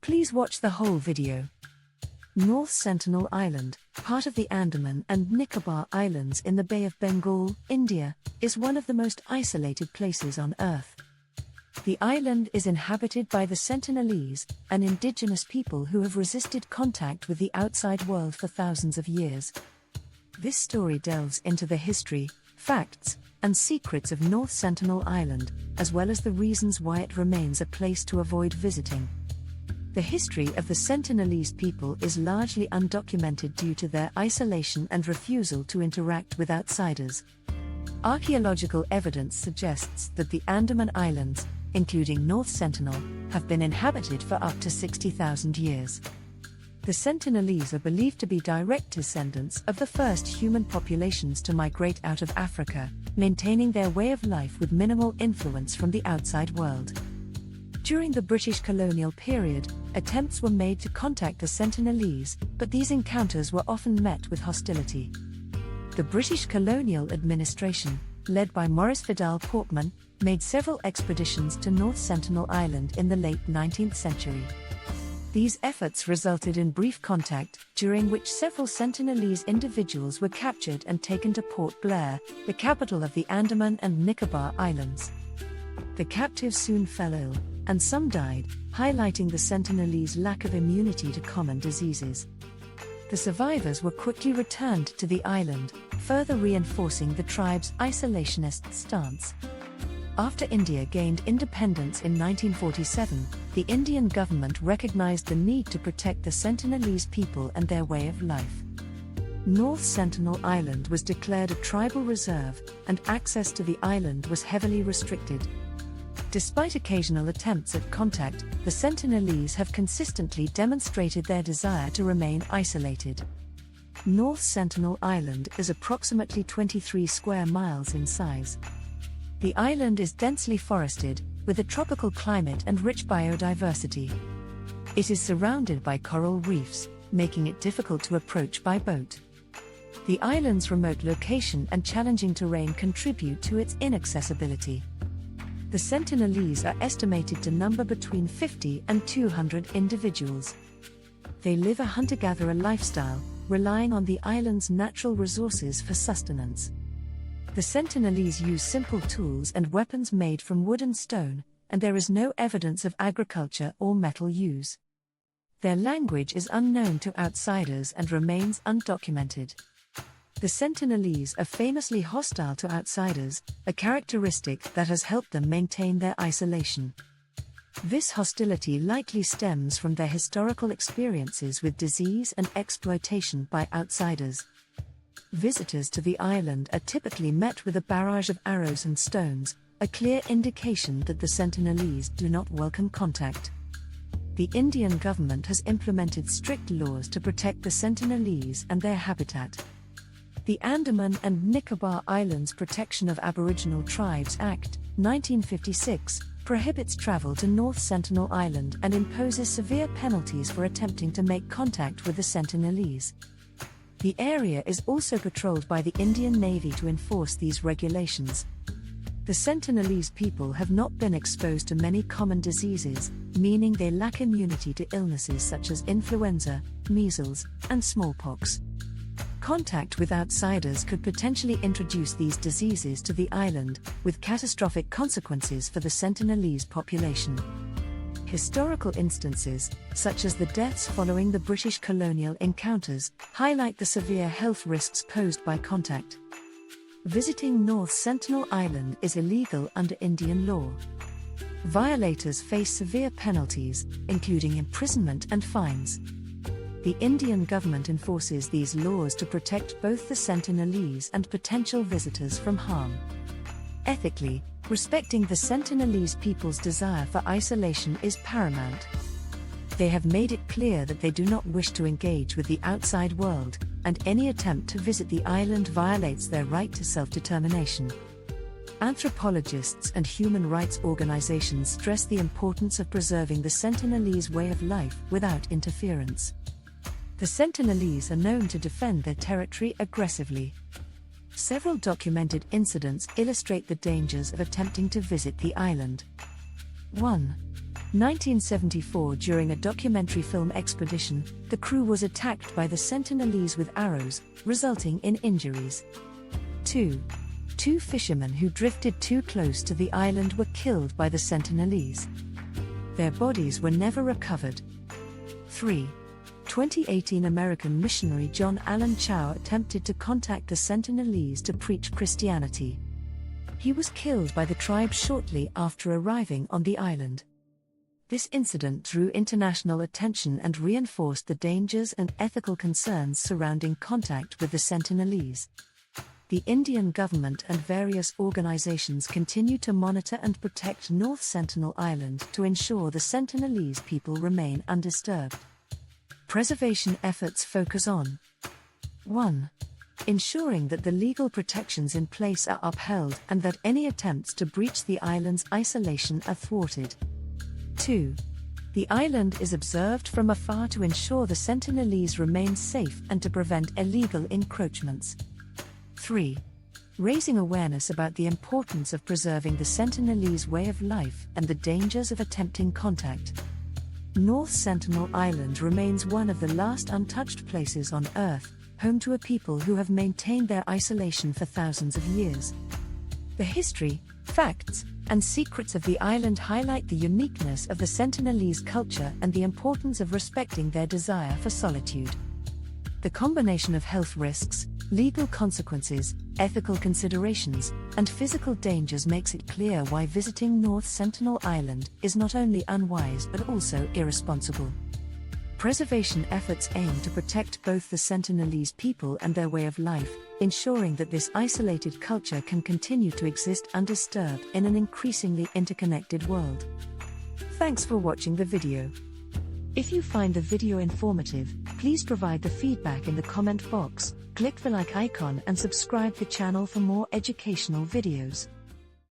Please watch the whole video. North Sentinel Island, part of the Andaman and Nicobar Islands in the Bay of Bengal, India, is one of the most isolated places on Earth. The island is inhabited by the Sentinelese, an indigenous people who have resisted contact with the outside world for thousands of years. This story delves into the history, facts, and secrets of North Sentinel Island, as well as the reasons why it remains a place to avoid visiting. The history of the Sentinelese people is largely undocumented due to their isolation and refusal to interact with outsiders. Archaeological evidence suggests that the Andaman Islands, including North Sentinel, have been inhabited for up to 60,000 years. The Sentinelese are believed to be direct descendants of the first human populations to migrate out of Africa, maintaining their way of life with minimal influence from the outside world. During the British colonial period, attempts were made to contact the Sentinelese, but these encounters were often met with hostility. The British colonial administration, led by Maurice Vidal Portman, made several expeditions to North Sentinel Island in the late 19th century. These efforts resulted in brief contact, during which several Sentinelese individuals were captured and taken to Port Blair, the capital of the Andaman and Nicobar Islands. The captives soon fell ill, and some died, highlighting the Sentinelese lack of immunity to common diseases. The survivors were quickly returned to the island, further reinforcing the tribe's isolationist stance. After India gained independence in 1947, the Indian government recognized the need to protect the Sentinelese people and their way of life. North Sentinel Island was declared a tribal reserve, and access to the island was heavily restricted. Despite occasional attempts at contact, the Sentinelese have consistently demonstrated their desire to remain isolated. North Sentinel Island is approximately 23 square miles in size. The island is densely forested, with a tropical climate and rich biodiversity. It is surrounded by coral reefs, making it difficult to approach by boat. The island's remote location and challenging terrain contribute to its inaccessibility. The Sentinelese are estimated to number between 50 and 200 individuals. They live a hunter-gatherer lifestyle, relying on the island's natural resources for sustenance. The Sentinelese use simple tools and weapons made from wood and stone, and there is no evidence of agriculture or metal use. Their language is unknown to outsiders and remains undocumented. The Sentinelese are famously hostile to outsiders, a characteristic that has helped them maintain their isolation. This hostility likely stems from their historical experiences with disease and exploitation by outsiders. Visitors to the island are typically met with a barrage of arrows and stones, a clear indication that the Sentinelese do not welcome contact. The Indian government has implemented strict laws to protect the Sentinelese and their habitat. The Andaman and Nicobar Islands Protection of Aboriginal Tribes Act, 1956, prohibits travel to North Sentinel Island and imposes severe penalties for attempting to make contact with the Sentinelese. The area is also patrolled by the Indian Navy to enforce these regulations. The Sentinelese people have not been exposed to many common diseases, meaning they lack immunity to illnesses such as influenza, measles, and smallpox. Contact with outsiders could potentially introduce these diseases to the island, with catastrophic consequences for the Sentinelese population. Historical instances, such as the deaths following the British colonial encounters, highlight the severe health risks posed by contact. Visiting North Sentinel Island is illegal under Indian law. Violators face severe penalties, including imprisonment and fines. The Indian government enforces these laws to protect both the Sentinelese and potential visitors from harm. Ethically, respecting the Sentinelese people's desire for isolation is paramount. They have made it clear that they do not wish to engage with the outside world, and any attempt to visit the island violates their right to self-determination. Anthropologists and human rights organizations stress the importance of preserving the Sentinelese way of life without interference. The Sentinelese are known to defend their territory aggressively. Several documented incidents illustrate the dangers of attempting to visit the island. 1. 1974. During a documentary film expedition, the crew was attacked by the Sentinelese with arrows, resulting in injuries. 2. Two fishermen who drifted too close to the island were killed by the Sentinelese. Their bodies were never recovered. 3. 2018 American missionary John Allen Chow attempted to contact the Sentinelese to preach Christianity. He was killed by the tribe shortly after arriving on the island. This incident drew international attention and reinforced the dangers and ethical concerns surrounding contact with the Sentinelese. The Indian government and various organizations continue to monitor and protect North Sentinel Island to ensure the Sentinelese people remain undisturbed. Preservation efforts focus on 1. Ensuring that the legal protections in place are upheld and that any attempts to breach the island's isolation are thwarted. 2. The island is observed from afar to ensure the Sentinelese remain safe and to prevent illegal encroachments. 3. Raising awareness about the importance of preserving the Sentinelese way of life and the dangers of attempting contact. North Sentinel Island remains one of the last untouched places on Earth, home to a people who have maintained their isolation for thousands of years. The history, facts, and secrets of the island highlight the uniqueness of the Sentinelese culture and the importance of respecting their desire for solitude. The combination of health risks, legal consequences, ethical considerations, and physical dangers makes it clear why visiting North Sentinel Island is not only unwise but also irresponsible. Preservation efforts aim to protect both the Sentinelese people and their way of life, ensuring that this isolated culture can continue to exist undisturbed in an increasingly interconnected world. Thanks for watching the video. If you find the video informative, please provide the feedback in the comment box, click the like icon and subscribe the channel for more educational videos.